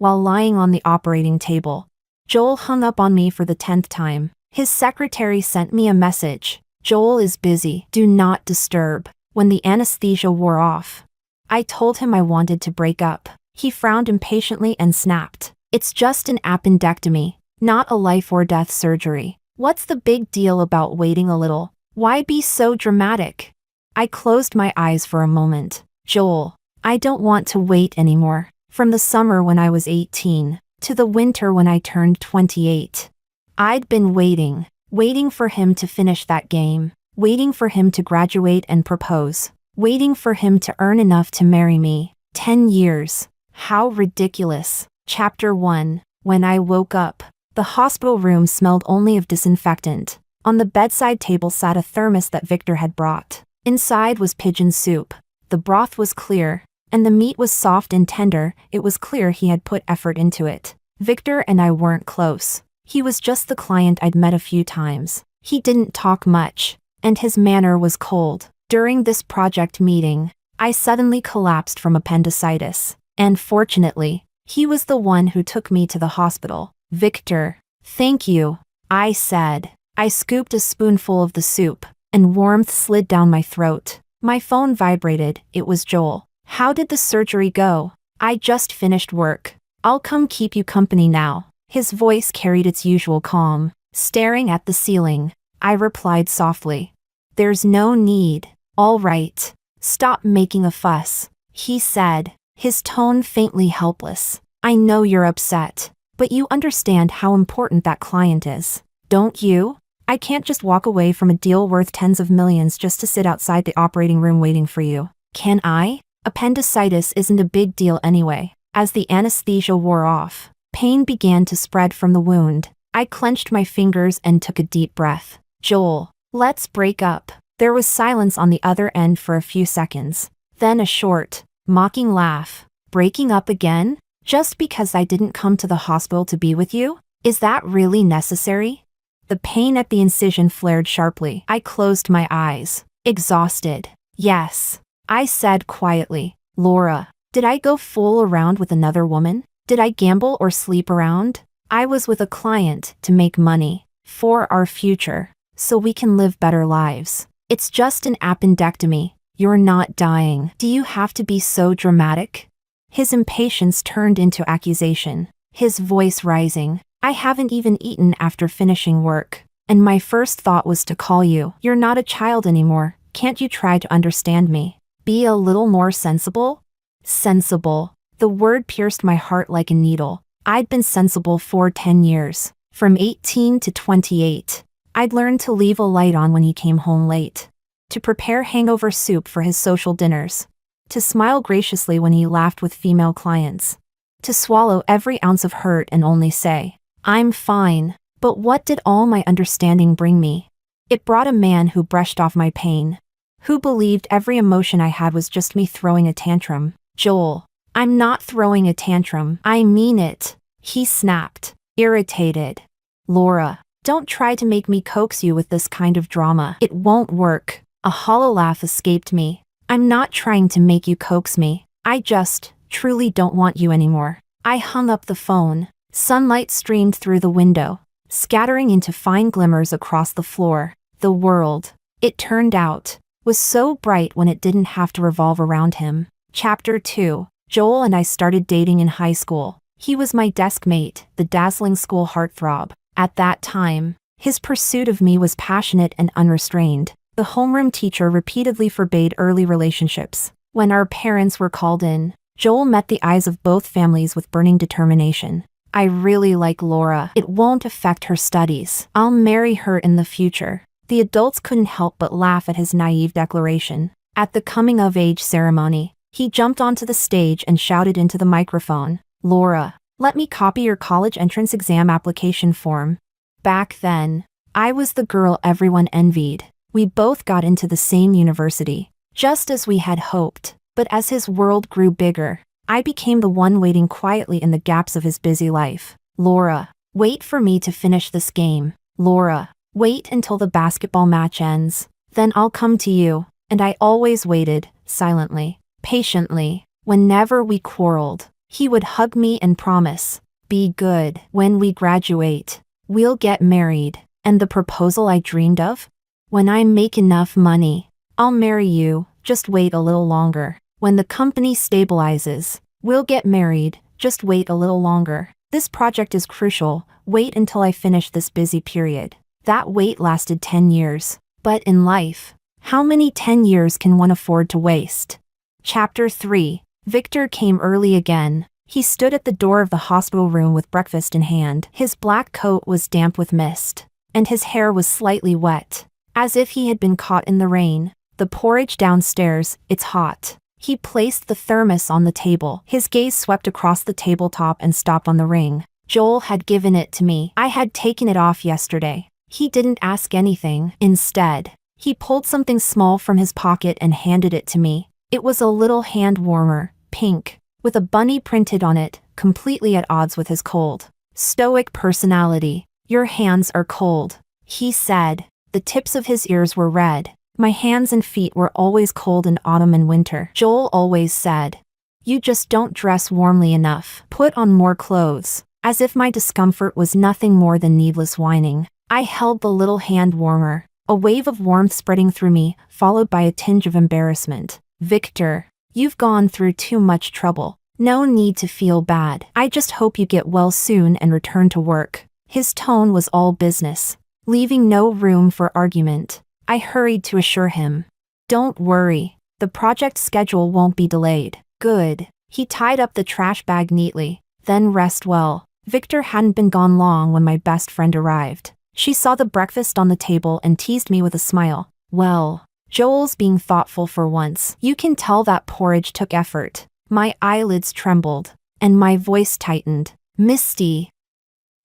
while lying on the operating table. Joel hung up on me for the 10th time. His secretary sent me a message. Joel is busy. Do not disturb. When the anesthesia wore off, I told him I wanted to break up. He frowned impatiently and snapped. It's just an appendectomy, not a life or death surgery. What's the big deal about waiting a little? Why be so dramatic? I closed my eyes for a moment. Joel, I don't want to wait anymore. From the summer when I was 18, to the winter when I turned 28. I'd been waiting for him to finish that game, waiting for him to graduate and propose, waiting for him to earn enough to marry me. 10 years. How ridiculous. Chapter 1. When I woke up, the hospital room smelled only of disinfectant. On the bedside table sat a thermos that Victor had brought. Inside was pigeon soup. The broth was clear, and the meat was soft and tender. It was clear he had put effort into it. Victor and I weren't close. He was just the client I'd met a few times. He didn't talk much, and his manner was cold. During this project meeting, I suddenly collapsed from appendicitis, and fortunately, he was the one who took me to the hospital. Victor, thank you, I said. I scooped a spoonful of the soup, and warmth slid down my throat. My phone vibrated. It was Joel. How did the surgery go? I just finished work. I'll come keep you company now. His voice carried its usual calm. Staring at the ceiling, I replied softly. There's no need. All right. Stop making a fuss, he said, his tone faintly helpless. I know you're upset, but you understand how important that client is, don't you? I can't just walk away from a deal worth tens of millions just to sit outside the operating room waiting for you. Can I? Appendicitis isn't a big deal anyway. As the anesthesia wore off, pain began to spread from the wound. I clenched my fingers and took a deep breath. Joel, let's break up. There was silence on the other end for a few seconds. Then a short, mocking laugh. Breaking up again? Just because I didn't come to the hospital to be with you? Is that really necessary? The pain at the incision flared sharply. I closed my eyes, exhausted. Yes, I said quietly. Laura, did I go fool around with another woman? Did I gamble or sleep around? I was with a client to make money, for our future, so we can live better lives. It's just an appendectomy. You're not dying. Do you have to be so dramatic? His impatience turned into accusation, his voice rising. I haven't even eaten after finishing work, and my first thought was to call you. You're not a child anymore. Can't you try to understand me? Be a little more sensible? Sensible. The word pierced my heart like a needle. I'd been sensible for 10 years. From 18 to 28. I'd learned to leave a light on when he came home late. To prepare hangover soup for his social dinners. To smile graciously when he laughed with female clients. To swallow every ounce of hurt and only say, I'm fine. But what did all my understanding bring me? It brought a man who brushed off my pain. Who believed every emotion I had was just me throwing a tantrum. Joel, I'm not throwing a tantrum. I mean it. He snapped, irritated. Laura, don't try to make me coax you with this kind of drama. It won't work. A hollow laugh escaped me. I'm not trying to make you coax me. I just, truly don't want you anymore. I hung up the phone. Sunlight streamed through the window, scattering into fine glimmers across the floor. The world, it turned out, was so bright when it didn't have to revolve around him. Chapter 2. Joel and I started dating in high school. He was my desk mate, the dazzling school heartthrob. At that time, his pursuit of me was passionate and unrestrained. The homeroom teacher repeatedly forbade early relationships. When our parents were called in, Joel met the eyes of both families with burning determination. I really like Laura. It won't affect her studies. I'll marry her in the future. The adults couldn't help but laugh at his naive declaration. At the coming-of-age ceremony, he jumped onto the stage and shouted into the microphone, Laura, let me copy your college entrance exam application form. Back then, I was the girl everyone envied. We both got into the same university, just as we had hoped. But as his world grew bigger, I became the one waiting quietly in the gaps of his busy life. Laura, wait for me to finish this game. Laura, wait until the basketball match ends. Then I'll come to you. And I always waited, silently, patiently. Whenever we quarreled, He would hug me and promise, "Be good. When we graduate, we'll get married." And the proposal I dreamed of? "When I make enough money, I'll marry you, just wait a little longer. When the company stabilizes, we'll get married, just wait a little longer. This project is crucial, wait until I finish this busy period." That wait lasted 10 years. But in life, how many 10 years can one afford to waste? Chapter 3. Victor came early again. He stood at the door of the hospital room with breakfast in hand. His black coat was damp with mist, and his hair was slightly wet, as if he had been caught in the rain. "The porridge downstairs, it's hot." He placed the thermos on the table. His gaze swept across the tabletop and stopped on the ring. Joel had given it to me. I had taken it off yesterday. He didn't ask anything. Instead, he pulled something small from his pocket and handed it to me. It was a little hand warmer, pink, with a bunny printed on it, completely at odds with his cold, stoic personality. "Your hands are cold," he said. The tips of his ears were red. My hands and feet were always cold in autumn and winter. Joel always said, "You just don't dress warmly enough. Put on more clothes." As if my discomfort was nothing more than needless whining. I held the little hand warmer, a wave of warmth spreading through me, followed by a tinge of embarrassment. "Victor, you've gone through too much trouble. No need to feel bad. I just hope you get well soon and return to work." His tone was all business, leaving no room for argument. I hurried to assure him, "Don't worry, the project schedule won't be delayed." "Good." He tied up the trash bag neatly. "Then rest well." Victor hadn't been gone long when my best friend arrived. She saw the breakfast on the table and teased me with a smile. "Well, Joel's being thoughtful for once. You can tell that porridge took effort." My eyelids trembled, and my voice tightened. "Misty."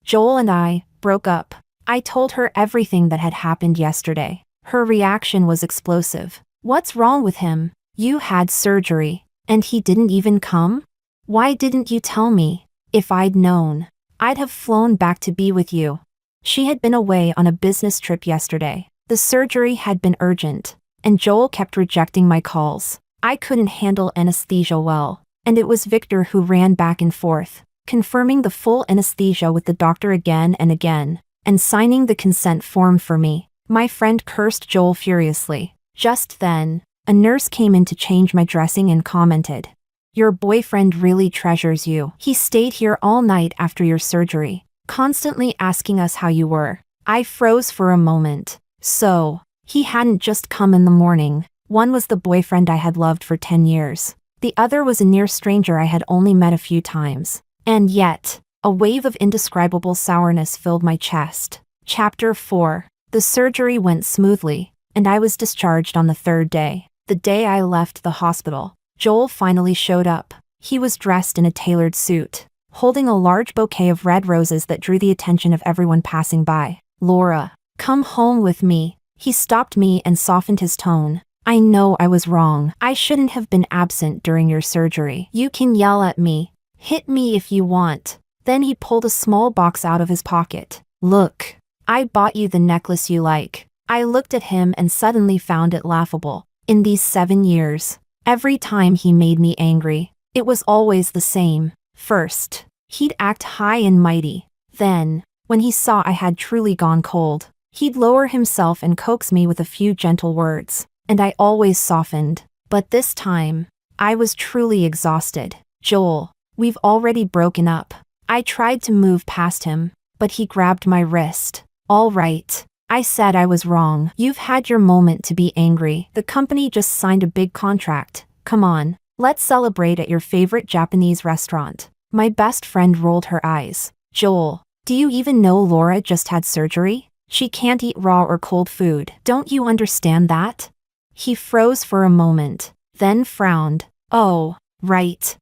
Joel and I broke up. I told her everything that had happened yesterday. Her reaction was explosive. "What's wrong with him? You had surgery, and he didn't even come? Why didn't you tell me? If I'd known, I'd have flown back to be with you." She had been away on a business trip yesterday. The surgery had been urgent, and Joel kept rejecting my calls. I couldn't handle anesthesia well, and it was Victor who ran back and forth, confirming the full anesthesia with the doctor again and again, and signing the consent form for me. My friend cursed Joel furiously. Just then, a nurse came in to change my dressing and commented, "Your boyfriend really treasures you. He stayed here all night after your surgery, constantly asking us how you were." I froze for a moment. So, he hadn't just come in the morning. One was the boyfriend I had loved for 10 years. The other was a near stranger I had only met a few times. And yet, a wave of indescribable sourness filled my chest. Chapter 4. The surgery went smoothly, and I was discharged on the third day. The day I left the hospital, Joel finally showed up. He was dressed in a tailored suit, holding a large bouquet of red roses that drew the attention of everyone passing by. "Laura, come home with me." He stopped me and softened his tone. "I know I was wrong. I shouldn't have been absent during your surgery. You can yell at me, hit me if you want." Then he pulled a small box out of his pocket. "Look, I bought you the necklace you like." I looked at him and suddenly found it laughable. In these 7 years, every time he made me angry, it was always the same. First, he'd act high and mighty. Then, when he saw I had truly gone cold, he'd lower himself and coax me with a few gentle words. And I always softened. But this time, I was truly exhausted. "Joel, we've already broken up." I tried to move past him, but he grabbed my wrist. "All right." I said I was wrong. "You've had your moment to be angry. The company just signed a big contract. Come on, let's celebrate at your favorite Japanese restaurant." My best friend rolled her eyes. "Joel, do you even know Laura just had surgery? She can't eat raw or cold food. Don't you understand that?" He froze for a moment, then frowned. "Oh, right.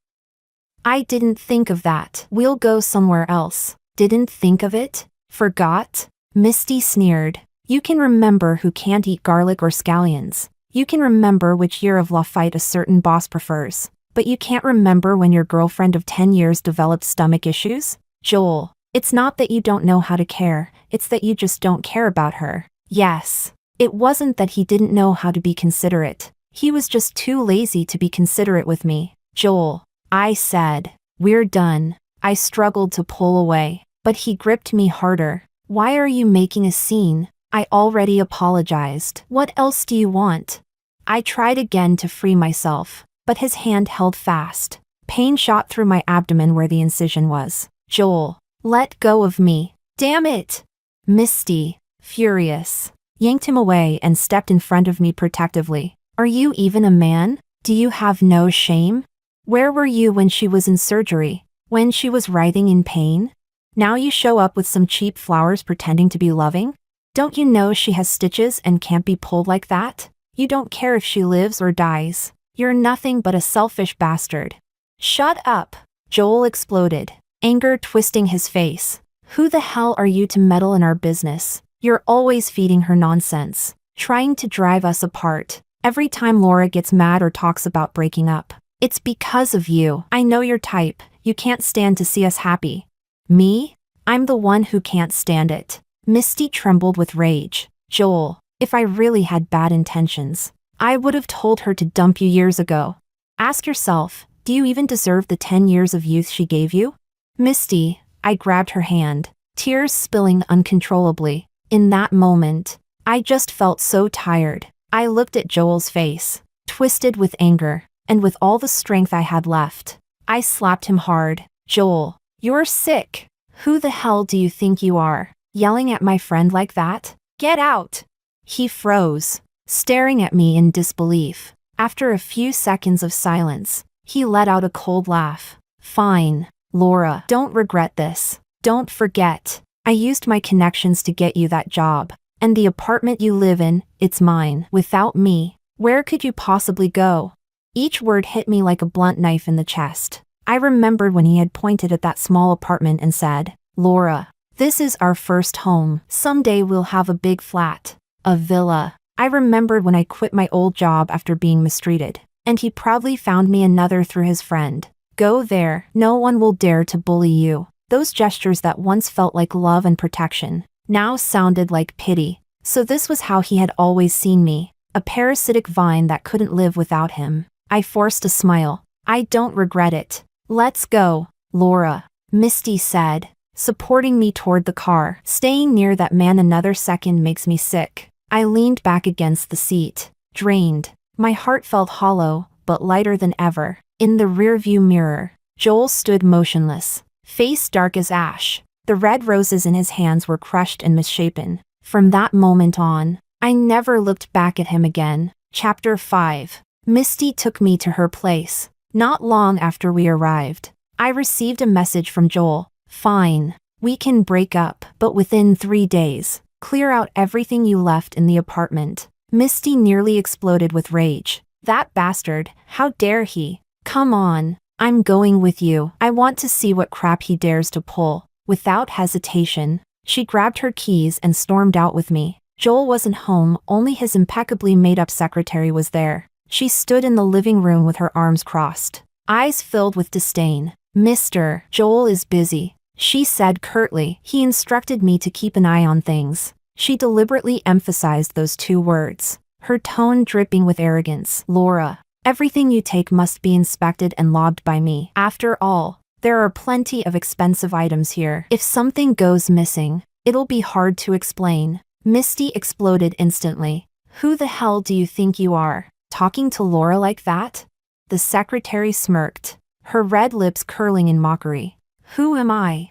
I didn't think of that. We'll go somewhere else." "Didn't think of it? Forgot?" Misty sneered. "You can remember who can't eat garlic or scallions. You can remember which year of Lafite a certain boss prefers. But you can't remember when your girlfriend of 10 years developed stomach issues?" "Joel, it's not that you don't know how to care, it's that you just don't care about her." Yes. It wasn't that he didn't know how to be considerate. He was just too lazy to be considerate with me. "Joel," I said, We're done. I struggled to pull away, but he gripped me harder. Why are you making a scene? I already apologized. What else do you want? I tried again to free myself, but his hand held fast. Pain shot through my abdomen where the incision was. Joel, let go of me. Damn it! Misty, furious, yanked him away and stepped in front of me protectively. Are you even a man? Do you have no shame? Where were you when she was in surgery? When she was writhing in pain? Now you show up with some cheap flowers pretending to be loving? Don't you know she has stitches and can't be pulled like that? You don't care if she lives or dies. You're nothing but a selfish bastard. Shut up! Joel exploded, anger twisting his face. Who the hell are you to meddle in our business? You're always feeding her nonsense, trying to drive us apart. Every time Laura gets mad or talks about breaking up, it's because of you. I know your type. You can't stand to see us happy. Me? I'm the one who can't stand it. Misty trembled with rage. Joel, if I really had bad intentions, I would have told her to dump you years ago. Ask yourself, do you even deserve the 10 years of youth she gave you? Misty, I grabbed her hand, tears spilling uncontrollably. In that moment, I just felt so tired. I looked at Joel's face, twisted with anger, and with all the strength I had left, I slapped him hard. Joel, you're sick. Who the hell do you think you are, yelling at my friend like that? Get out! He froze, staring at me in disbelief. After a few seconds of silence, he let out a cold laugh. Fine, Laura, don't regret this. Don't forget, I used my connections to get you that job. And the apartment you live in, it's mine. Without me, where could you possibly go? Each word hit me like a blunt knife in the chest. I remembered when he had pointed at that small apartment and said, Laura, this is our first home. Someday we'll have a big flat, a villa. I remembered when I quit my old job after being mistreated, and he proudly found me another through his friend. Go there, no one will dare to bully you. Those gestures that once felt like love and protection, now sounded like pity. So this was how he had always seen me, a parasitic vine that couldn't live without him. I forced a smile. I don't regret it. Let's go, Laura, Misty said, supporting me toward the car. Staying near that man another second makes me sick. I leaned back against the seat, drained. My heart felt hollow, but lighter than ever. In the rearview mirror, Joel stood motionless, face dark as ash. The red roses in his hands were crushed and misshapen. From that moment on, I never looked back at him again. Chapter 5. Misty took me to her place. Not long after we arrived, I received a message from Joel. Fine, we can break up, but within 3 days, clear out everything you left in the apartment. Misty nearly exploded with rage. That bastard, how dare he? Come on, I'm going with you. I want to see what crap he dares to pull. Without hesitation, she grabbed her keys and stormed out with me. Joel wasn't home, only his impeccably made-up secretary was there. She stood in the living room with her arms crossed, eyes filled with disdain. Mr. Joel is busy, she said curtly. He instructed me to keep an eye on things. She deliberately emphasized those 2 words, her tone dripping with arrogance. Laura, everything you take must be inspected and logged by me. After all, there are plenty of expensive items here. If something goes missing, it'll be hard to explain. Misty exploded instantly. Who the hell do you think you are, talking to Laura like that? The secretary smirked, her red lips curling in mockery. Who am I?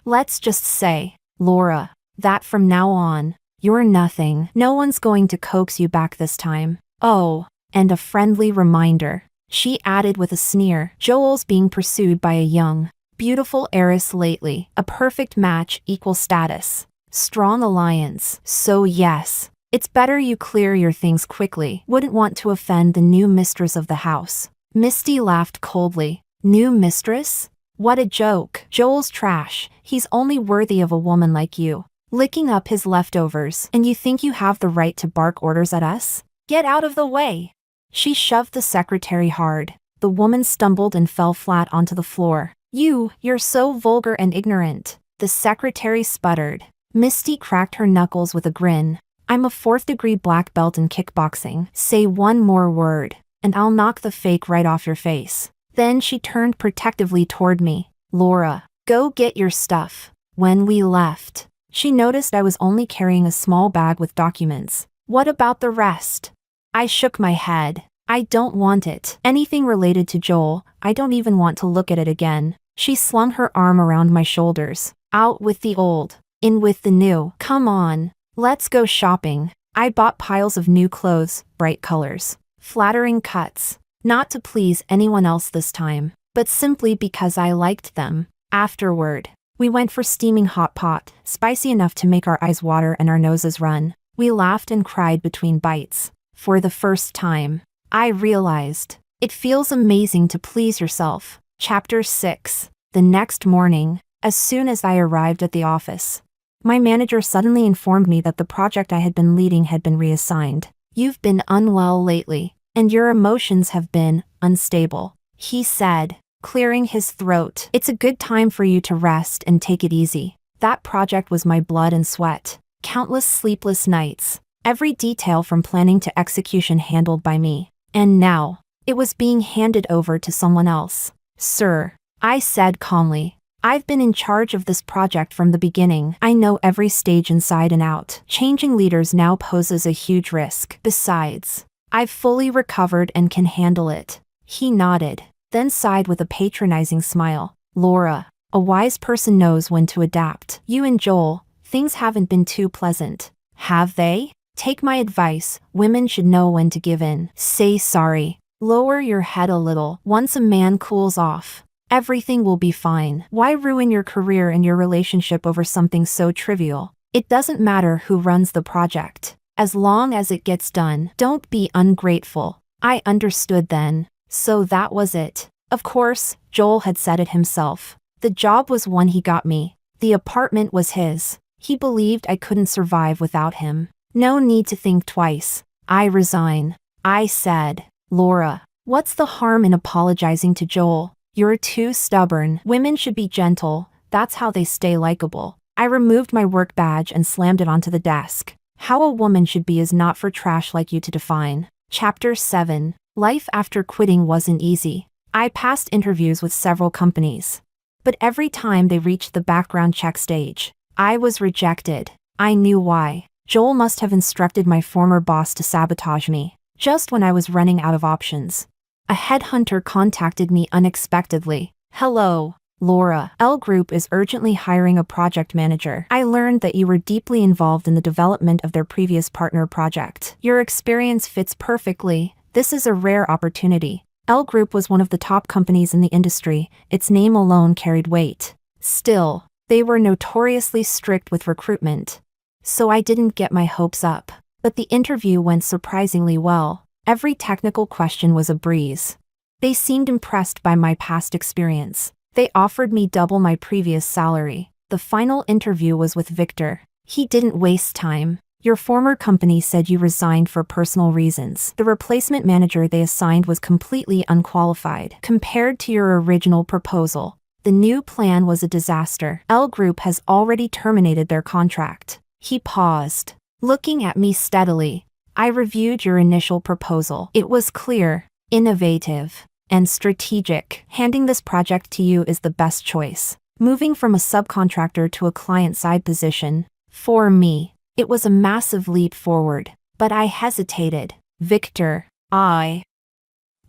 Let's just say, Laura, that from now on, you're nothing. No one's going to coax you back this time. Oh, and a friendly reminder, she added with a sneer. Joel's being pursued by a young, beautiful heiress lately. A perfect match, equal status, strong alliance. So yes, it's better you clear your things quickly. Wouldn't want to offend the new mistress of the house. Misty laughed coldly. New mistress? What a joke. Joel's trash. He's only worthy of a woman like you, licking up his leftovers. And you think you have the right to bark orders at us? Get out of the way. She shoved the secretary hard. The woman stumbled and fell flat onto the floor. You're so vulgar and ignorant. The secretary sputtered. Misty cracked her knuckles with a grin. I'm a 4th-degree black belt in kickboxing. Say one more word, and I'll knock the fake right off your face. Then she turned protectively toward me. Laura, go get your stuff. When we left, she noticed I was only carrying a small bag with documents. What about the rest? I shook my head. I don't want it. Anything related to Joel, I don't even want to look at it again. She slung her arm around my shoulders. Out with the old, in with the new. Come on, let's go shopping. I bought piles of new clothes, bright colors, flattering cuts. Not to please anyone else this time, but simply because I liked them. Afterward, we went for steaming hot pot, spicy enough to make our eyes water and our noses run. We laughed and cried between bites. For the first time, I realized it feels amazing to please yourself. Chapter 6. The next morning, as soon as I arrived at the office, my manager suddenly informed me that the project I had been leading had been reassigned. You've been unwell lately, and your emotions have been unstable, he said, clearing his throat. It's a good time for you to rest and take it easy. That project was my blood and sweat. Countless sleepless nights. Every detail from planning to execution handled by me. And now, it was being handed over to someone else. Sir, I said calmly, I've been in charge of this project from the beginning. I know every stage inside and out. Changing leaders now poses a huge risk. Besides, I've fully recovered and can handle it. He nodded, then sighed with a patronizing smile. Laura, a wise person knows when to adapt. You and Joel, things haven't been too pleasant. Have they? Take my advice, women should know when to give in. Say sorry. Lower your head a little. Once a man cools off, everything will be fine. Why ruin your career and your relationship over something so trivial? It doesn't matter who runs the project, as long as it gets done. Don't be ungrateful. I understood then. So that was it. Of course, Joel had said it himself. The job was one he got me. The apartment was his. He believed I couldn't survive without him. No need to think twice. I resign. I said. Laura, what's the harm in apologizing to Joel? You're too stubborn. Women should be gentle. That's how they stay likable. I removed my work badge and slammed it onto the desk. How a woman should be is not for trash like you to define. Chapter 7. Life after quitting wasn't easy. I passed interviews with several companies, but every time they reached the background check stage, I was rejected. I knew why. Joel must have instructed my former boss to sabotage me, just when I was running out of options. A headhunter contacted me unexpectedly. Hello, Laura. L Group is urgently hiring a project manager. I learned that you were deeply involved in the development of their previous partner project. Your experience fits perfectly. This is a rare opportunity. L Group was one of the top companies in the industry. Its name alone carried weight. Still, they were notoriously strict with recruitment, so I didn't get my hopes up. But the interview went surprisingly well. Every technical question was a breeze. They seemed impressed by my past experience. They offered me double my previous salary. The final interview was with Victor. He didn't waste time. Your former company said you resigned for personal reasons. The replacement manager they assigned was completely unqualified compared to your original proposal. The new plan was a disaster. L Group has already terminated their contract. He paused, looking at me steadily. I reviewed your initial proposal. It was clear, innovative, and strategic. Handing this project to you is the best choice. Moving from a subcontractor to a client-side position, for me, it was a massive leap forward. But I hesitated. Victor, I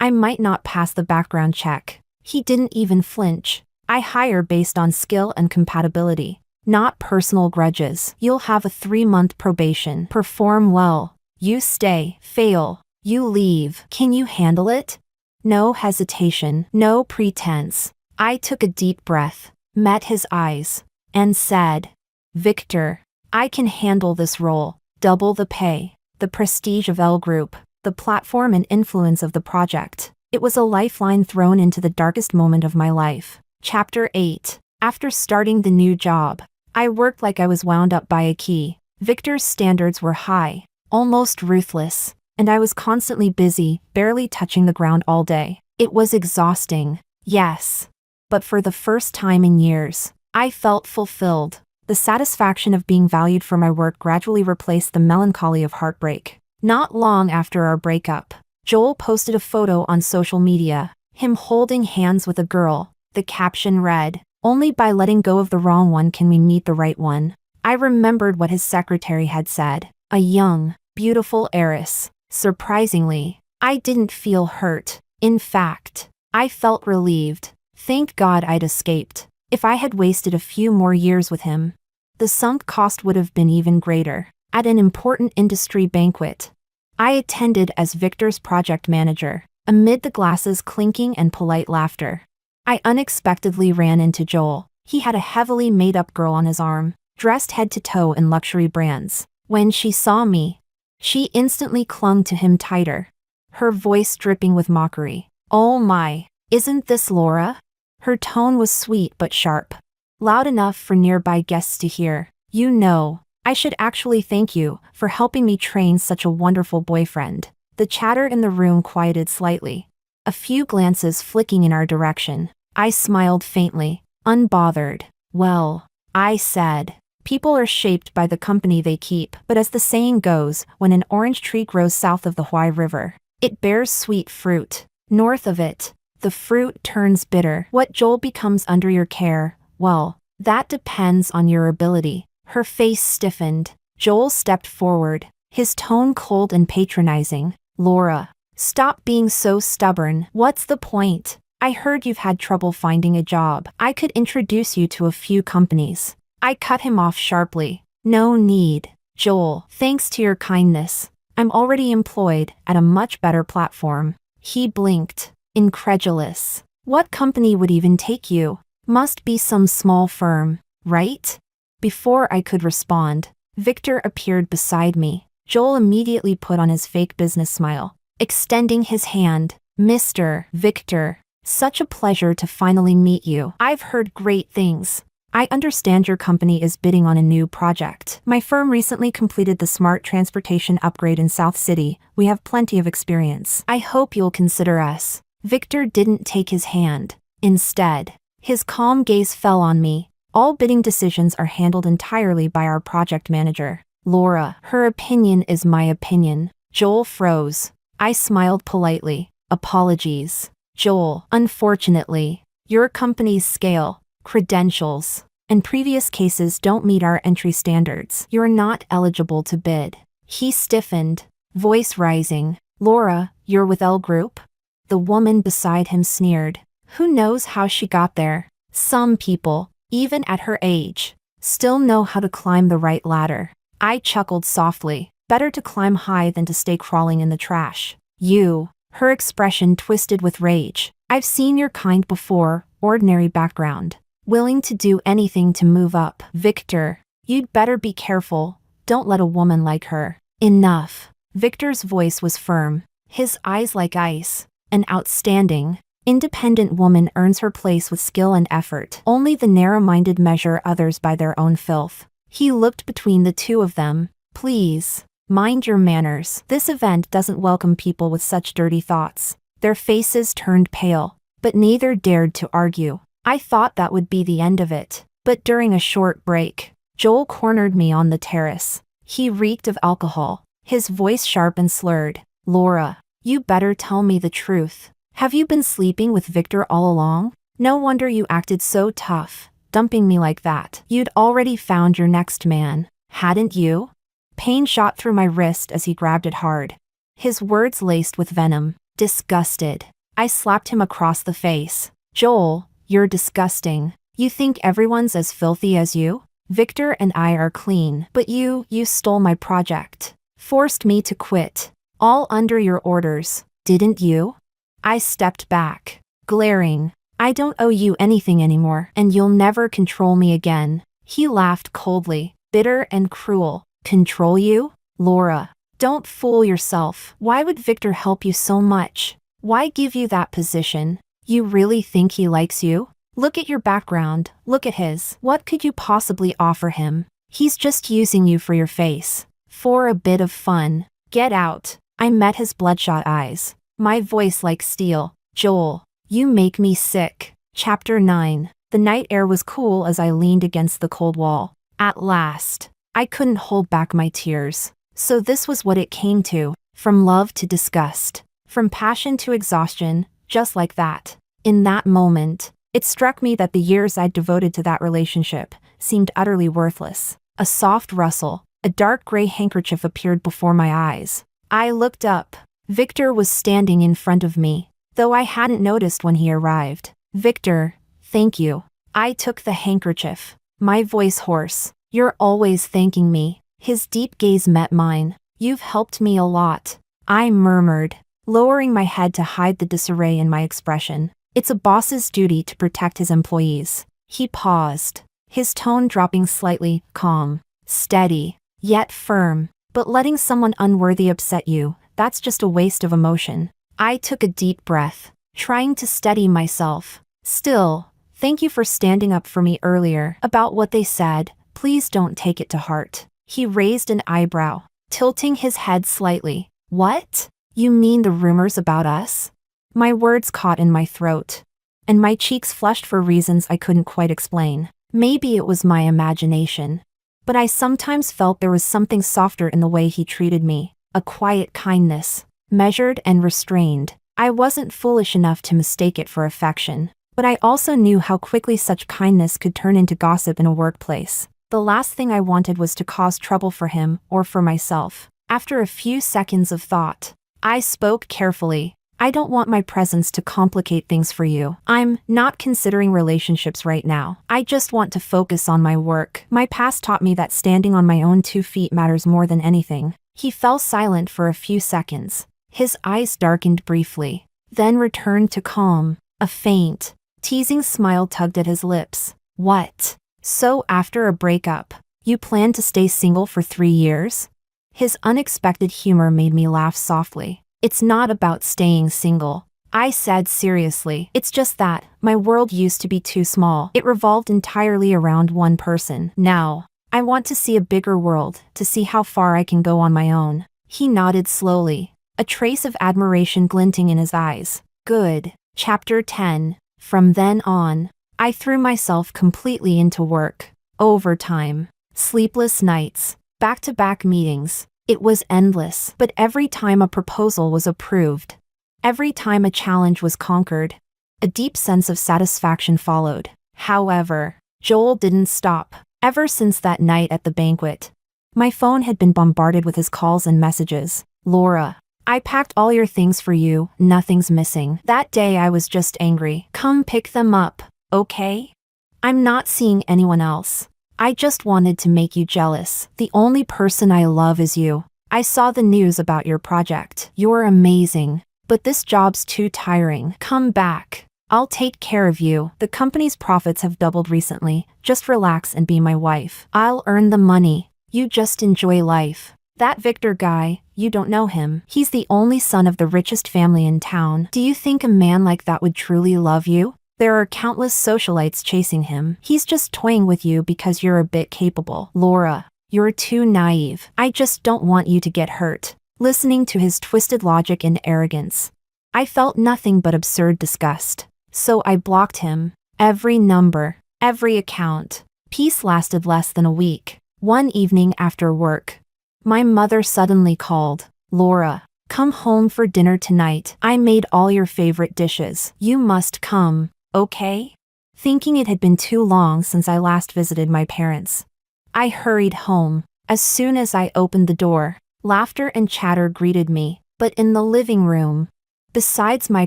might not pass the background check. He didn't even flinch. I hire based on skill and compatibility, not personal grudges. You'll have a 3-month probation. Perform well. You stay. Fail. You leave. Can you handle it? No hesitation. No pretense. I took a deep breath, met his eyes, and said, Victor, I can handle this role. Double the pay, the prestige of L Group, the platform and influence of the project. It was a lifeline thrown into the darkest moment of my life. Chapter 8. After starting the new job, I worked like I was wound up by a key. Victor's standards were high, almost ruthless, and I was constantly busy, barely touching the ground all day. It was exhausting, yes. But for the first time in years, I felt fulfilled. The satisfaction of being valued for my work gradually replaced the melancholy of heartbreak. Not long after our breakup, Joel posted a photo on social media, him holding hands with a girl. The caption read, "Only by letting go of the wrong one can we meet the right one." I remembered what his secretary had said. A young, beautiful heiress. Surprisingly, I didn't feel hurt. In fact, I felt relieved. Thank God I'd escaped. If I had wasted a few more years with him, the sunk cost would have been even greater. At an important industry banquet, I attended as Victor's project manager. Amid the glasses clinking and polite laughter, I unexpectedly ran into Joel. He had a heavily made-up girl on his arm, dressed head to toe in luxury brands. When she saw me, she instantly clung to him tighter, her voice dripping with mockery. "Oh my, isn't this Laura?" Her tone was sweet but sharp, loud enough for nearby guests to hear. "You know, I should actually thank you for helping me train such a wonderful boyfriend." The chatter in the room quieted slightly, a few glances flicking in our direction. I smiled faintly, unbothered. "Well," I said, "people are shaped by the company they keep, but as the saying goes, when an orange tree grows south of the Huai River, it bears sweet fruit. North of it, the fruit turns bitter. What Joel becomes under your care, well, that depends on your ability." Her face stiffened. Joel stepped forward, his tone cold and patronizing. "Laura, stop being so stubborn. What's the point? I heard you've had trouble finding a job. I could introduce you to a few companies." I cut him off sharply. "No need, Joel. Thanks to your kindness, I'm already employed at a much better platform." He blinked, incredulous. "What company would even take you? Must be some small firm, right?" Before I could respond, Victor appeared beside me. Joel immediately put on his fake business smile, extending his hand. "Mr. Victor, such a pleasure to finally meet you. I've heard great things. I understand your company is bidding on a new project. My firm recently completed the smart transportation upgrade in South City. We have plenty of experience. I hope you'll consider us." Victor didn't take his hand. Instead, his calm gaze fell on me. "All bidding decisions are handled entirely by our project manager, Laura. Her opinion is my opinion." Joel froze. I smiled politely. "Apologies, Joel. Unfortunately, your company's scale, credentials, and previous cases don't meet our entry standards. You're not eligible to bid." He stiffened, voice rising. "Laura, you're with L Group?" The woman beside him sneered. Who knows how she got there? Some people, even at her age, still know how to climb the right ladder. I chuckled softly. Better to climb high than to stay crawling in the trash. "You." Her expression twisted with rage. "I've seen your kind before, ordinary background, willing to do anything to move up. Victor, you'd better be careful. Don't let a woman like her." "Enough." Victor's voice was firm, his eyes like ice. "An outstanding, independent woman earns her place with skill and effort. Only the narrow-minded measure others by their own filth." He looked between the two of them. "Please, mind your manners. This event doesn't welcome people with such dirty thoughts." Their faces turned pale, but neither dared to argue. I thought that would be the end of it. But during a short break, Joel cornered me on the terrace. He reeked of alcohol, his voice sharp and slurred. "Laura, you better tell me the truth. Have you been sleeping with Victor all along? No wonder you acted so tough, dumping me like that. You'd already found your next man, hadn't you?" Pain shot through my wrist as he grabbed it hard, his words laced with venom. Disgusted, I slapped him across the face. "Joel, you're disgusting. You think everyone's as filthy as you? Victor and I are clean, but you stole my project. Forced me to quit. All under your orders, didn't you?" I stepped back, glaring. "I don't owe you anything anymore, and you'll never control me again." He laughed coldly, bitter and cruel. "Control you? Laura, don't fool yourself. Why would Victor help you so much? Why give you that position? You really think he likes you? Look at your background, look at his. What could you possibly offer him? He's just using you for your face, for a bit of fun. Get out." I met his bloodshot eyes, my voice like steel. "Joel, you make me sick." Chapter 9. The night air was cool as I leaned against the cold wall. At last, I couldn't hold back my tears. So this was what it came to. From love to disgust, from passion to exhaustion, Just like that. In that moment, it struck me that the years I'd devoted to that relationship seemed utterly worthless. A soft rustle, a dark gray handkerchief appeared before my eyes. I looked up. Victor was standing in front of me, though I hadn't noticed when he arrived. Victor, thank you. I took the handkerchief, my voice hoarse. You're always thanking me. His deep gaze met mine. You've helped me a lot, I murmured, lowering my head to hide the disarray in my expression. It's a boss's duty to protect his employees. He paused, his tone dropping slightly, calm, steady, yet firm. But letting someone unworthy upset you, that's just a waste of emotion. I took a deep breath, trying to steady myself. Still, thank you for standing up for me earlier about what they said. Please don't take it to heart. He raised an eyebrow, tilting his head slightly. What? You mean the rumors about us? My words caught in my throat, and my cheeks flushed for reasons I couldn't quite explain. Maybe it was my imagination, but I sometimes felt there was something softer in the way he treated me, a quiet kindness, measured and restrained. I wasn't foolish enough to mistake it for affection, but I also knew how quickly such kindness could turn into gossip in a workplace. The last thing I wanted was to cause trouble for him or for myself. After a few seconds of thought, I spoke carefully. I don't want my presence to complicate things for you. I'm not considering relationships right now. I just want to focus on my work. My past taught me that standing on my own 2 feet matters more than anything. He fell silent for a few seconds. His eyes darkened briefly, then returned to calm. A faint, teasing smile tugged at his lips. What? So after a breakup, you plan to stay single for 3 years? His unexpected humor made me laugh softly. It's not about staying single, I said seriously. It's just that my world used to be too small. It revolved entirely around one person. Now, I want to see a bigger world, to see how far I can go on my own. He nodded slowly, a trace of admiration glinting in his eyes. Good. Chapter 10. From then on, I threw myself completely into work. Overtime, sleepless nights, back-to-back meetings. It was endless, but every time a proposal was approved, every time a challenge was conquered, a deep sense of satisfaction followed. However, Joel didn't stop. Ever since that night at the banquet, my phone had been bombarded with his calls and messages. Laura, I packed all your things for you, nothing's missing. That day I was just angry. Come pick them up, okay? I'm not seeing anyone else. I just wanted to make you jealous. The only person I love is you. I saw the news about your project. You're amazing. But this job's too tiring. Come back. I'll take care of you. The company's profits have doubled recently. Just relax and be my wife. I'll earn the money. You just enjoy life. That Victor guy, you don't know him. He's the only son of the richest family in town. Do you think a man like that would truly love you? There are countless socialites chasing him. He's just toying with you because you're a bit capable. Laura, you're too naive. I just don't want you to get hurt. Listening to his twisted logic and arrogance, I felt nothing but absurd disgust. So I blocked him. Every number, every account. Peace lasted less than a week. One evening after work, my mother suddenly called. Laura, come home for dinner tonight. I made all your favorite dishes. You must come. Okay? Thinking it had been too long since I last visited my parents, I hurried home. As soon as I opened the door, laughter and chatter greeted me, but in the living room, besides my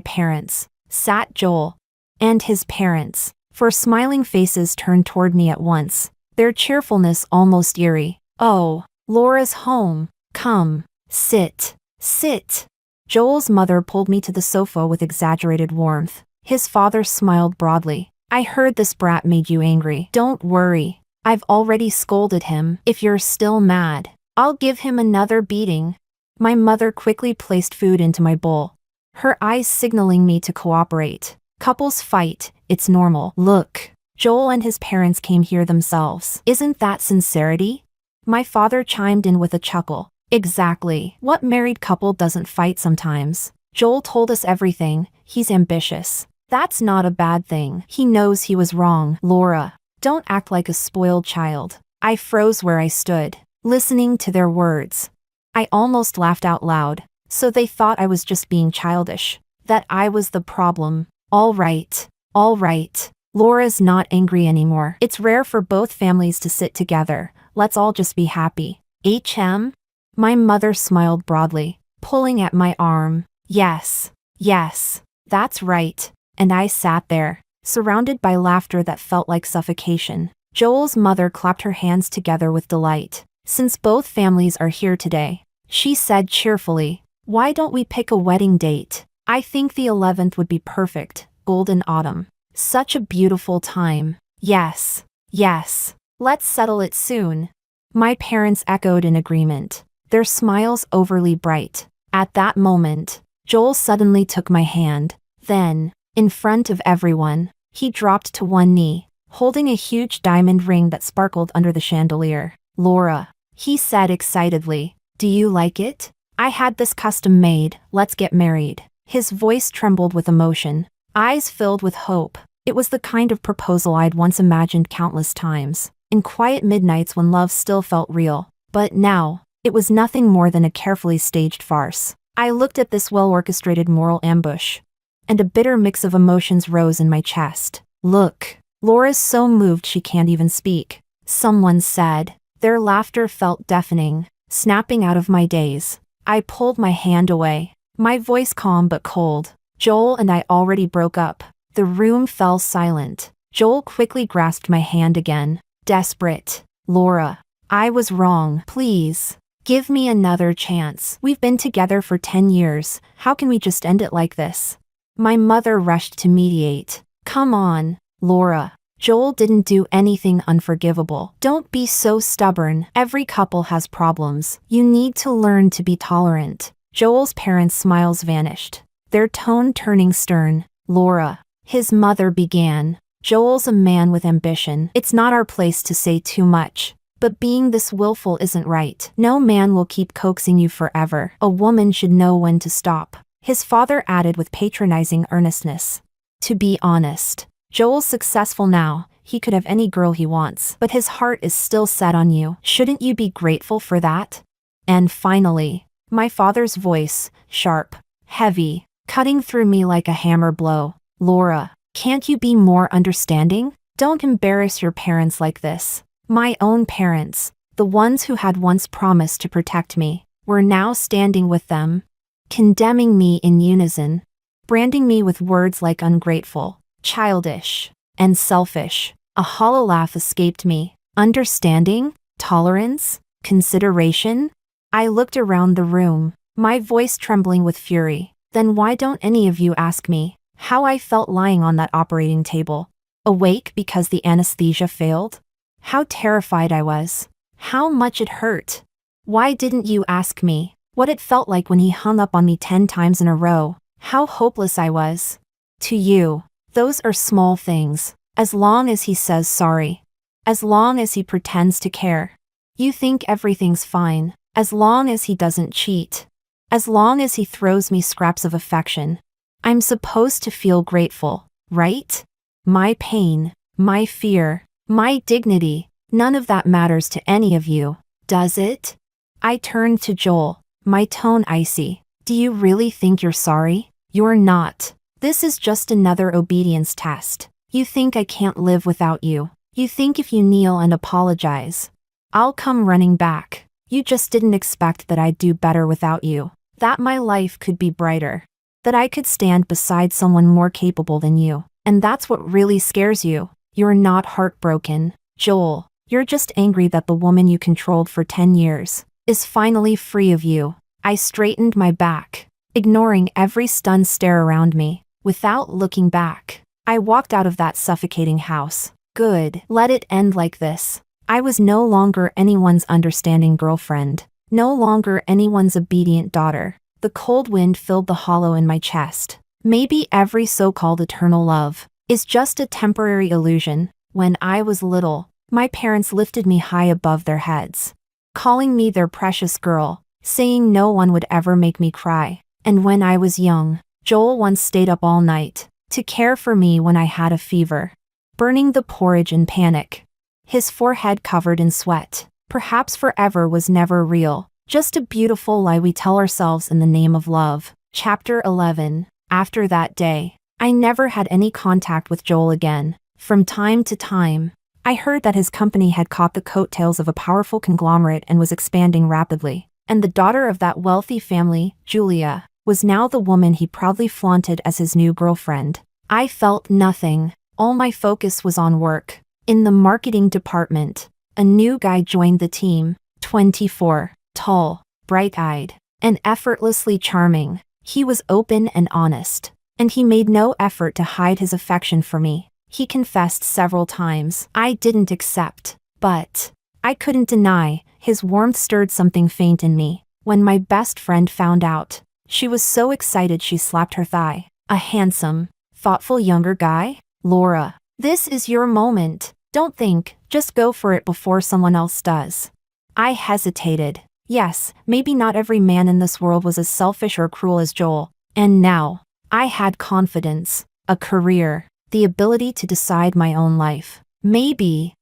parents, sat Joel and his parents. 4 smiling faces turned toward me at once, their cheerfulness almost eerie. Oh, Laura's home. Come, sit, sit. Joel's mother pulled me to the sofa with exaggerated warmth. His father smiled broadly. I heard this brat made you angry. Don't worry. I've already scolded him. If you're still mad, I'll give him another beating. My mother quickly placed food into my bowl, her eyes signaling me to cooperate. Couples fight, it's normal. Look, Joel and his parents came here themselves. Isn't that sincerity? My father chimed in with a chuckle. Exactly. What married couple doesn't fight sometimes? Joel told us everything. He's ambitious. That's not a bad thing. He knows he was wrong. Laura, don't act like a spoiled child. I froze where I stood, listening to their words. I almost laughed out loud. So they thought I was just being childish. That I was the problem. All right. All right. Laura's not angry anymore. It's rare for both families to sit together. Let's all just be happy. HM? My mother smiled broadly, pulling at my arm. Yes. Yes. That's right. And I sat there, surrounded by laughter that felt like suffocation. Joel's mother clapped her hands together with delight. Since both families are here today, she said cheerfully, why don't we pick a wedding date? I think the 11th would be perfect. Golden autumn. Such a beautiful time. Yes. Yes. Let's settle it soon. My parents echoed in agreement, their smiles overly bright. At that moment, Joel suddenly took my hand. Then, in front of everyone, he dropped to one knee, holding a huge diamond ring that sparkled under the chandelier. Laura, he said excitedly, do you like it? I had this custom made. Let's get married. His voice trembled with emotion, eyes filled with hope. It was the kind of proposal I'd once imagined countless times, in quiet midnights when love still felt real. But now, it was nothing more than a carefully staged farce. I looked at this well-orchestrated moral ambush, and a bitter mix of emotions rose in my chest. Look, Laura's so moved she can't even speak, someone said. Their laughter felt deafening, snapping out of my daze. I pulled my hand away, my voice calm but cold. Joel and I already broke up. The room fell silent. Joel quickly grasped my hand again, desperate. Laura, I was wrong. Please, give me another chance. We've been together for 10 years. How can we just end it like this? My mother rushed to mediate. Come on, Laura. Joel didn't do anything unforgivable. Don't be so stubborn. Every couple has problems. You need to learn to be tolerant. Joel's parents' smiles vanished, their tone turning stern. Laura, his mother began. Joel's a man with ambition. It's not our place to say too much. But being this willful isn't right. No man will keep coaxing you forever. A woman should know when to stop. His father added with patronizing earnestness. To be honest, Joel's successful now. He could have any girl he wants. But his heart is still set on you. Shouldn't you be grateful for that? And finally, my father's voice, sharp, heavy, cutting through me like a hammer blow. Laura, can't you be more understanding? Don't embarrass your parents like this. My own parents, the ones who had once promised to protect me, were now standing with them, condemning me in unison, branding me with words like ungrateful, childish, and selfish. A hollow laugh escaped me. Understanding? Tolerance? Consideration? I looked around the room, my voice trembling with fury. Then why don't any of you ask me how I felt lying on that operating table? Awake because the anesthesia failed? How terrified I was. How much it hurt. Why didn't you ask me what it felt like when he hung up on me 10 times in a row? How hopeless I was. To you, those are small things. As long as he says sorry. As long as he pretends to care. You think everything's fine. As long as he doesn't cheat. As long as he throws me scraps of affection. I'm supposed to feel grateful, right? My pain, my fear, my dignity, none of that matters to any of you, does it? I turned to Joel, my tone icy. Do you really think you're sorry? You're not. This is just another obedience test. You think I can't live without you. You think if you kneel and apologize, I'll come running back. You just didn't expect that I'd do better without you. That my life could be brighter. That I could stand beside someone more capable than you. And that's what really scares you. You're not heartbroken, Joel. You're just angry that the woman you controlled for 10 years is finally free of you. I straightened my back, ignoring every stunned stare around me. Without looking back, I walked out of that suffocating house. Good. Let it end like this. I was no longer anyone's understanding girlfriend. No longer anyone's obedient daughter. The cold wind filled the hollow in my chest. Maybe every so-called eternal love is just a temporary illusion. When I was little, my parents lifted me high above their heads, calling me their precious girl, saying no one would ever make me cry. And when I was young, Joel once stayed up all night to care for me when I had a fever, burning the porridge in panic. His forehead covered in sweat. Perhaps forever was never real, just a beautiful lie we tell ourselves in the name of love. Chapter 11. After that day, I never had any contact with Joel again. From time to time, I heard that his company had caught the coattails of a powerful conglomerate and was expanding rapidly. And the daughter of that wealthy family, Julia, was now the woman he proudly flaunted as his new girlfriend. I felt nothing. All my focus was on work. In the marketing department, a new guy joined the team, 24, tall, bright-eyed, and effortlessly charming. He was open and honest, and he made no effort to hide his affection for me. He confessed several times. I didn't accept, but I couldn't deny. His warmth stirred something faint in me. When my best friend found out, she was so excited she slapped her thigh. A handsome, thoughtful younger guy? Laura, this is your moment. Don't think, just go for it before someone else does. I hesitated. Yes, maybe not every man in this world was as selfish or cruel as Joel. And now, I had confidence, a career, the ability to decide my own life. Maybe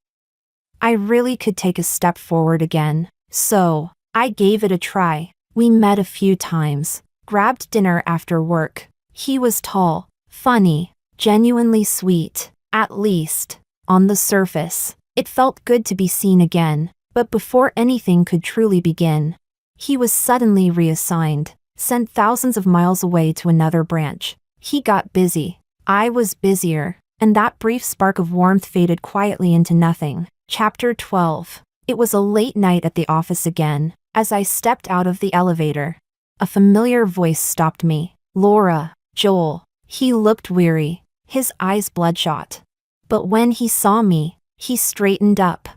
I really could take a step forward again. So, I gave it a try. We met a few times, grabbed dinner after work. He was tall, funny, genuinely sweet, at least, on the surface. It felt good to be seen again, but before anything could truly begin, he was suddenly reassigned, sent thousands of miles away to another branch. He got busy. I was busier, and that brief spark of warmth faded quietly into nothing. Chapter 12. It was a late night at the office again. As I stepped out of the elevator, a familiar voice stopped me. Laura, Joel. He looked weary, his eyes bloodshot. But when he saw me, he straightened up,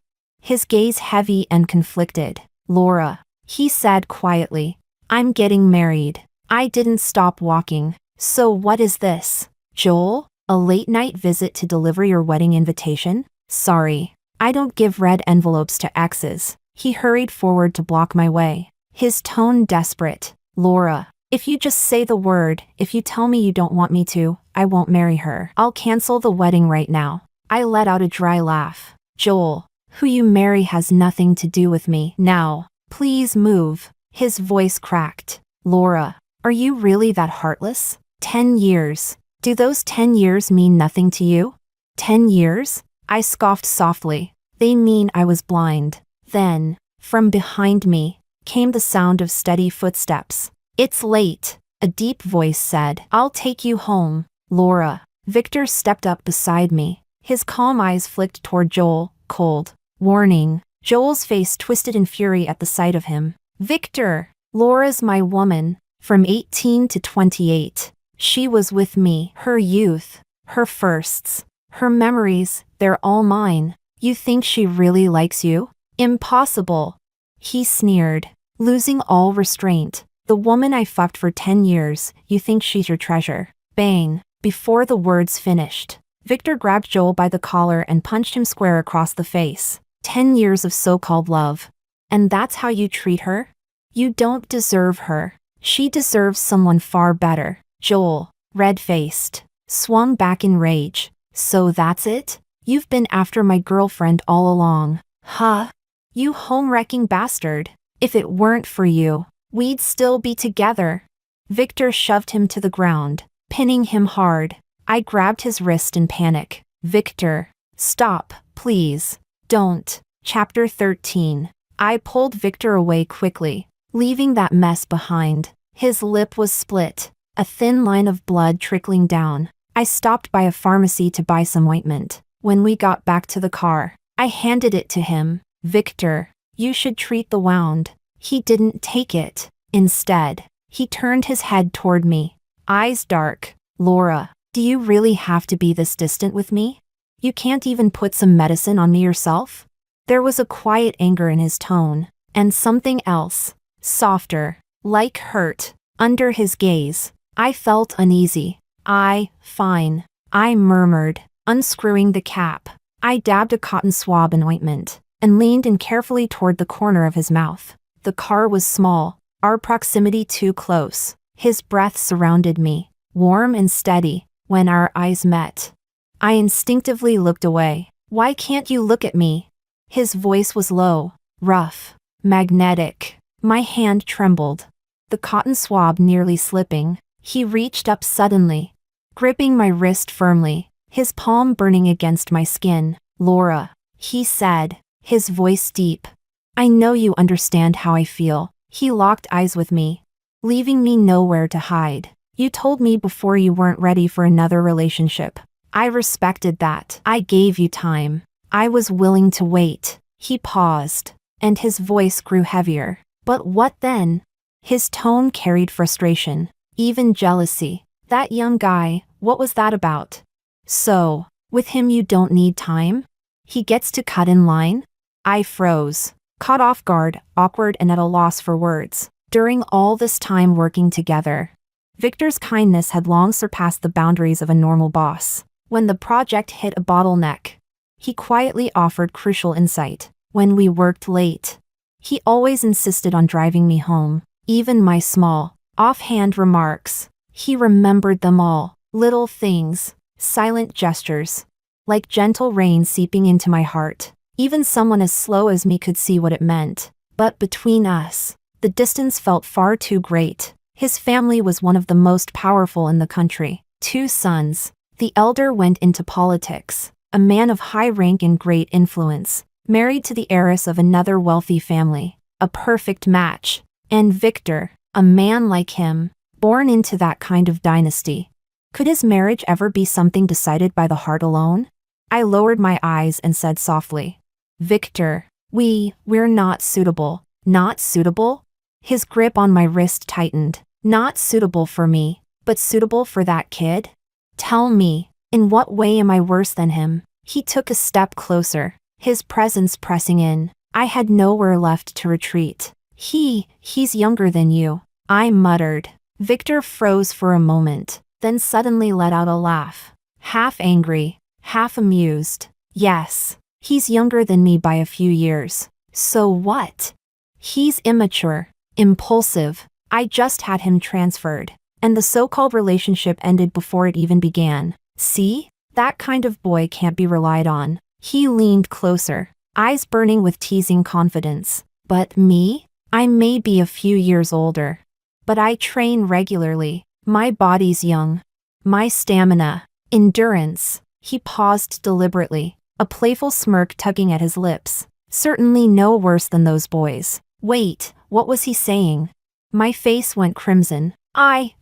his gaze heavy and conflicted. Laura, he said quietly, I'm getting married. I didn't stop walking. So what is this? Joel, a late-night visit to deliver your wedding invitation? Sorry, I don't give red envelopes to exes. He hurried forward to block my way, his tone desperate. Laura, if you just say the word, if you tell me you don't want me to, I won't marry her. I'll cancel the wedding right now. I let out a dry laugh. Joel, who you marry has nothing to do with me. Now, please move. His voice cracked. Laura, are you really that heartless? 10 years. Do those 10 years mean nothing to you? 10 years? I scoffed softly. They mean I was blind. Then, from behind me, came the sound of steady footsteps. It's late, a deep voice said. I'll take you home. Laura. Victor stepped up beside me. His calm eyes flicked toward Joel, cold. Warning. Joel's face twisted in fury at the sight of him. Victor. Laura's my woman. From 18 to 28. She was with me. Her youth, her firsts, her memories, they're all mine. You think she really likes you? Impossible. He sneered, losing all restraint. The woman I fucked for 10 years, you think she's your treasure. Bang. Before the words finished, Victor grabbed Joel by the collar and punched him square across the face. 10 years of so-called love. And that's how you treat her? You don't deserve her. She deserves someone far better. Joel, red-faced, swung back in rage. So that's it? You've been after my girlfriend all along. Huh? You home-wrecking bastard. If it weren't for you, we'd still be together. Victor shoved him to the ground, pinning him hard. I grabbed his wrist in panic. Victor, stop, please. Don't. Chapter 13. I pulled Victor away quickly, leaving that mess behind. His lip was split, a thin line of blood trickling down. I stopped by a pharmacy to buy some ointment. When we got back to the car, I handed it to him. Victor, you should treat the wound. He didn't take it. Instead, he turned his head toward me, eyes dark. Laura, do you really have to be this distant with me? You can't even put some medicine on me yourself? There was a quiet anger in his tone, and something else, softer, like hurt, under his gaze. I felt uneasy. Fine. I murmured, unscrewing the cap. I dabbed a cotton swab in ointment, and leaned in carefully toward the corner of his mouth. The car was small, our proximity too close. His breath surrounded me, warm and steady. When our eyes met, I instinctively looked away. Why can't you look at me? His voice was low, rough, magnetic. My hand trembled, the cotton swab nearly slipping. He reached up suddenly, gripping my wrist firmly, his palm burning against my skin. Laura, he said, his voice deep. I know you understand how I feel. He locked eyes with me, leaving me nowhere to hide. You told me before you weren't ready for another relationship. I respected that. I gave you time. I was willing to wait. He paused, and his voice grew heavier. But what then? His tone carried frustration, even jealousy. That young guy, what was that about? So, with him you don't need time? He gets to cut in line? I froze, caught off guard, awkward and at a loss for words. During all this time working together, Victor's kindness had long surpassed the boundaries of a normal boss. When the project hit a bottleneck, he quietly offered crucial insight. When we worked late, he always insisted on driving me home. Even my small, offhand remarks, he remembered them all. Little things, silent gestures, like gentle rain seeping into my heart. Even someone as slow as me could see what it meant. But between us, the distance felt far too great. His family was one of the most powerful in the country. 2 sons. The elder went into politics, a man of high rank and great influence, married to the heiress of another wealthy family. A perfect match. And Victor, a man like him, born into that kind of dynasty. Could his marriage ever be something decided by the heart alone? I lowered my eyes and said softly, Victor, we're not suitable. Not suitable? His grip on my wrist tightened. Not suitable for me, but suitable for that kid? Tell me, in what way am I worse than him? He took a step closer, his presence pressing in. I had nowhere left to retreat. He's younger than you, I muttered. Victor froze for a moment, then suddenly let out a laugh. Half angry, half amused. Yes, he's younger than me by a few years. So what? He's immature, impulsive. I just had him transferred, and the so-called relationship ended before it even began. See? That kind of boy can't be relied on. He leaned closer, eyes burning with teasing confidence. But me? I may be a few years older, but I train regularly. My body's young. My stamina, endurance. He paused deliberately, a playful smirk tugging at his lips. Certainly no worse than those boys. Wait, what was he saying? My face went crimson.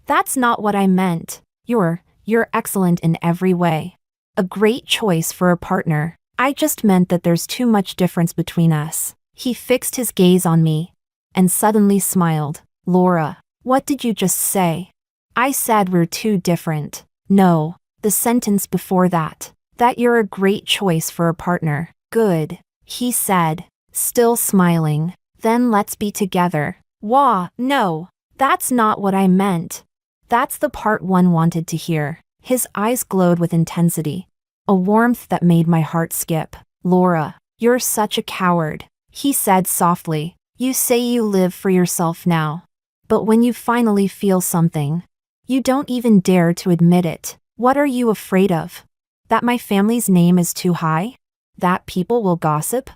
That's not what I meant. You're excellent in every way. A great choice for a partner. I just meant that there's too much difference between us. He fixed his gaze on me, and suddenly smiled. Laura, what did you just say? I said we're too different. No, the sentence before that. That you're a great choice for a partner. Good, he said, still smiling. Then let's be together. Wah, no, that's not what I meant. That's the part one wanted to hear. His eyes glowed with intensity, a warmth that made my heart skip. Laura, you're such a coward, he said softly. You say you live for yourself now, but when you finally feel something, you don't even dare to admit it. What are you afraid of? That my family's name is too high? That people will gossip?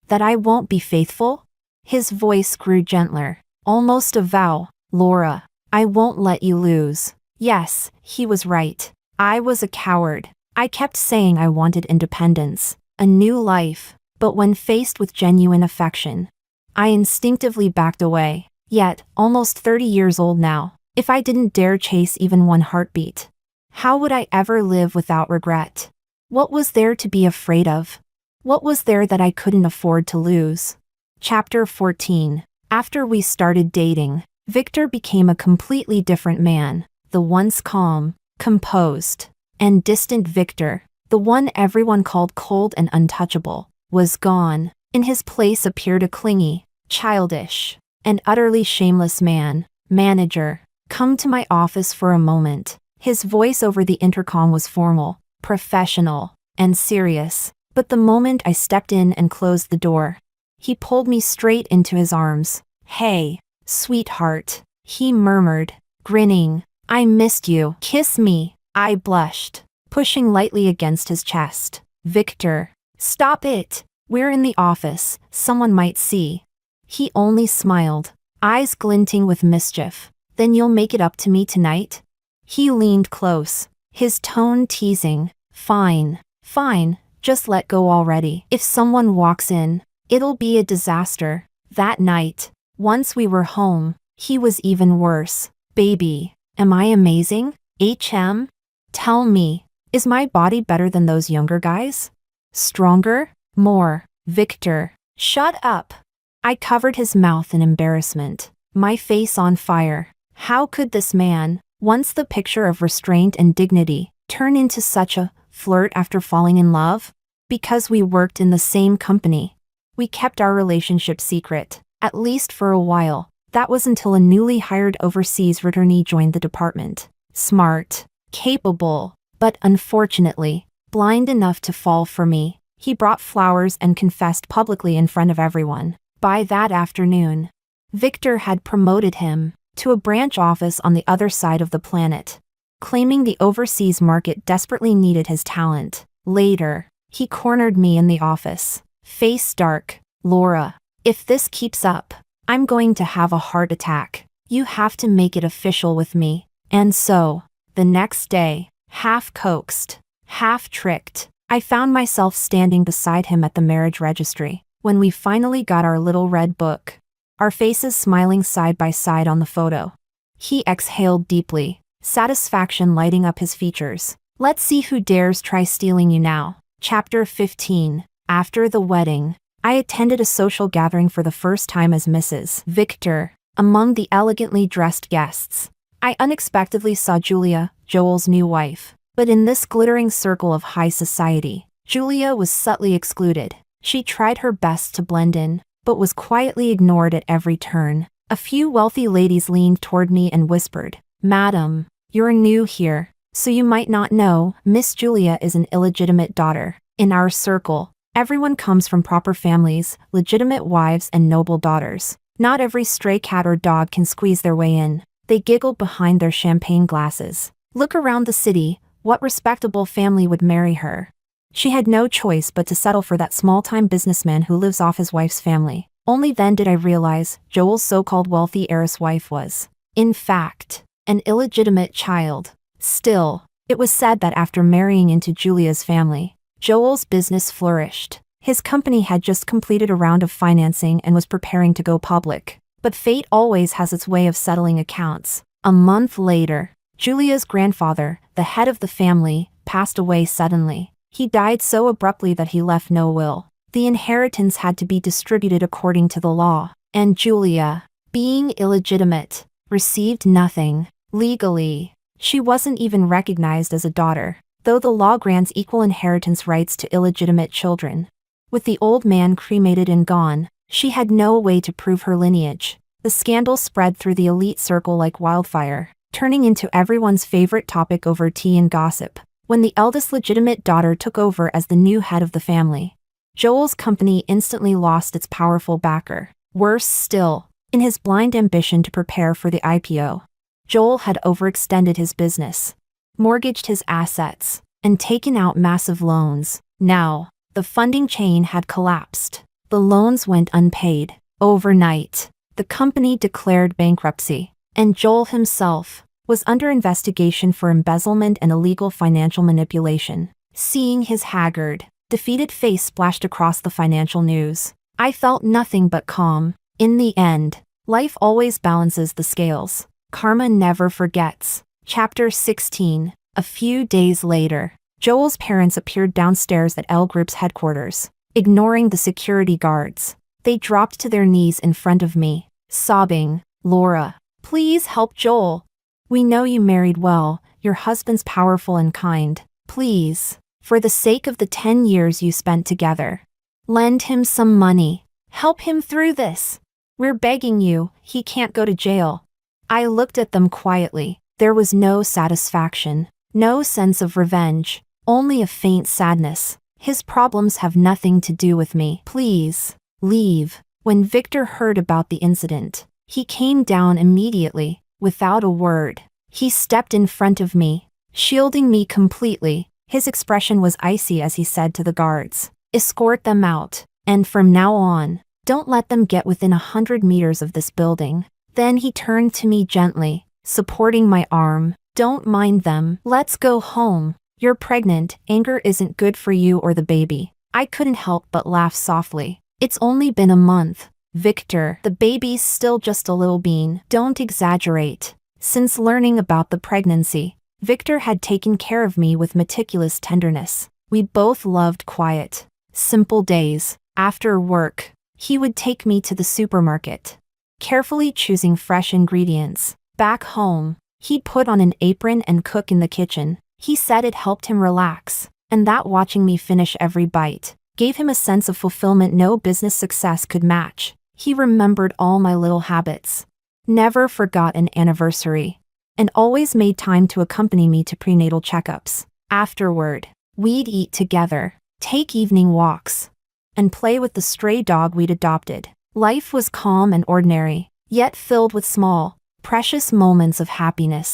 That I won't be faithful? His voice grew gentler, almost a vow. Laura, I won't let you lose. Yes, he was right. I was a coward. I kept saying I wanted independence, a new life, but when faced with genuine affection, I instinctively backed away. Yet, almost 30 years old now, if I didn't dare chase even one heartbeat, how would I ever live without regret? What was there to be afraid of? What was there that I couldn't afford to lose? Chapter 14. After we started dating, Victor became a completely different man. The once calm, composed, and distant Victor, the one everyone called cold and untouchable, was gone. In his place appeared a clingy, childish, and utterly shameless man. Manager, come to my office for a moment. His voice over the intercom was formal, professional, and serious. But the moment I stepped in and closed the door, he pulled me straight into his arms. Hey, sweetheart, he murmured, grinning. I missed you. Kiss me. I blushed, pushing lightly against his chest. Victor, stop it. We're in the office. Someone might see. He only smiled, eyes glinting with mischief. Then you'll make it up to me tonight? He leaned close, his tone teasing. Fine, fine, just let go already. If someone walks in, it'll be a disaster. That night, once we were home, he was even worse. Baby, am I amazing? Tell me, is my body better than those younger guys? Stronger? More? Victor, shut up. I covered his mouth in embarrassment, my face on fire. How could this man, once the picture of restraint and dignity, turn into such a flirt after falling in love? Because we worked in the same company. We kept our relationship secret, at least for a while. That was until a newly hired overseas returnee joined the department. Smart, capable, but unfortunately, blind enough to fall for me. He brought flowers and confessed publicly in front of everyone. By that afternoon, Victor had promoted him to a branch office on the other side of the planet, claiming the overseas market desperately needed his talent. Later, he cornered me in the office, face dark. Laura, if this keeps up, I'm going to have a heart attack. You have to make it official with me. And so, the next day, half coaxed, half tricked, I found myself standing beside him at the marriage registry. When we finally got our little red book, our faces smiling side by side on the photo. He exhaled deeply, satisfaction lighting up his features. Let's see who dares try stealing you now. Chapter 15. After the wedding, I attended a social gathering for the first time as Mrs. Victor. Among the elegantly dressed guests, I unexpectedly saw Julia, Joel's new wife. But in this glittering circle of high society, Julia was subtly excluded. She tried her best to blend in, but was quietly ignored at every turn. A few wealthy ladies leaned toward me and whispered, "Madam, you're new here, so you might not know, Miss Julia is an illegitimate daughter. In our circle, everyone comes from proper families, legitimate wives and noble daughters. Not every stray cat or dog can squeeze their way in." They giggled behind their champagne glasses. Look around the city, what respectable family would marry her? She had no choice but to settle for that small-time businessman who lives off his wife's family. Only then did I realize Joel's so-called wealthy heiress wife was, in fact, an illegitimate child. Still, it was said that after marrying into Julia's family, Joel's business flourished. His company had just completed a round of financing and was preparing to go public. But fate always has its way of settling accounts. A month later, Julia's grandfather, the head of the family, passed away suddenly. He died so abruptly that he left no will. The inheritance had to be distributed according to the law, and Julia, being illegitimate, received nothing. Legally, she wasn't even recognized as a daughter, though the law grants equal inheritance rights to illegitimate children. With the old man cremated and gone, she had no way to prove her lineage. The scandal spread through the elite circle like wildfire, turning into everyone's favorite topic over tea and gossip. When the eldest legitimate daughter took over as the new head of the family, Joel's company instantly lost its powerful backer. Worse still, in his blind ambition to prepare for the IPO, Joel had overextended his business, mortgaged his assets, and taken out massive loans. Now, the funding chain had collapsed. The loans went unpaid. Overnight, the company declared bankruptcy, and Joel himself was under investigation for embezzlement and illegal financial manipulation. Seeing his haggard, defeated face splashed across the financial news, I felt nothing but calm. In the end, life always balances the scales. Karma never forgets. Chapter 16. A few days later, Joel's parents appeared downstairs at L Group's headquarters. Ignoring the security guards, they dropped to their knees in front of me, sobbing, "Laura, please help Joel. We know you married well, your husband's powerful and kind. Please, for the sake of the 10 years you spent together, lend him some money. Help him through this. We're begging you, he can't go to jail." I looked at them quietly. There was no satisfaction, no sense of revenge, only a faint sadness. His problems have nothing to do with me. Please, leave. When Victor heard about the incident, he came down immediately, without a word. He stepped in front of me, shielding me completely. His expression was icy as he said to the guards, "Escort them out, and from now on, don't let them get within 100 meters of this building." Then he turned to me gently, supporting my arm. Don't mind them. Let's go home. You're pregnant. Anger isn't good for you or the baby. I couldn't help but laugh softly. It's only been a month. Victor, the baby's still just a little bean. Don't exaggerate. Since learning about the pregnancy, Victor had taken care of me with meticulous tenderness. We both loved quiet, simple days. After work, he would take me to the supermarket, carefully choosing fresh ingredients. Back home, he'd put on an apron and cook in the kitchen. He said it helped him relax, and that watching me finish every bite gave him a sense of fulfillment no business success could match. He remembered all my little habits, never forgot an anniversary, and always made time to accompany me to prenatal checkups. Afterward, we'd eat together, take evening walks, and play with the stray dog we'd adopted. Life was calm and ordinary, yet filled with small, precious moments of happiness.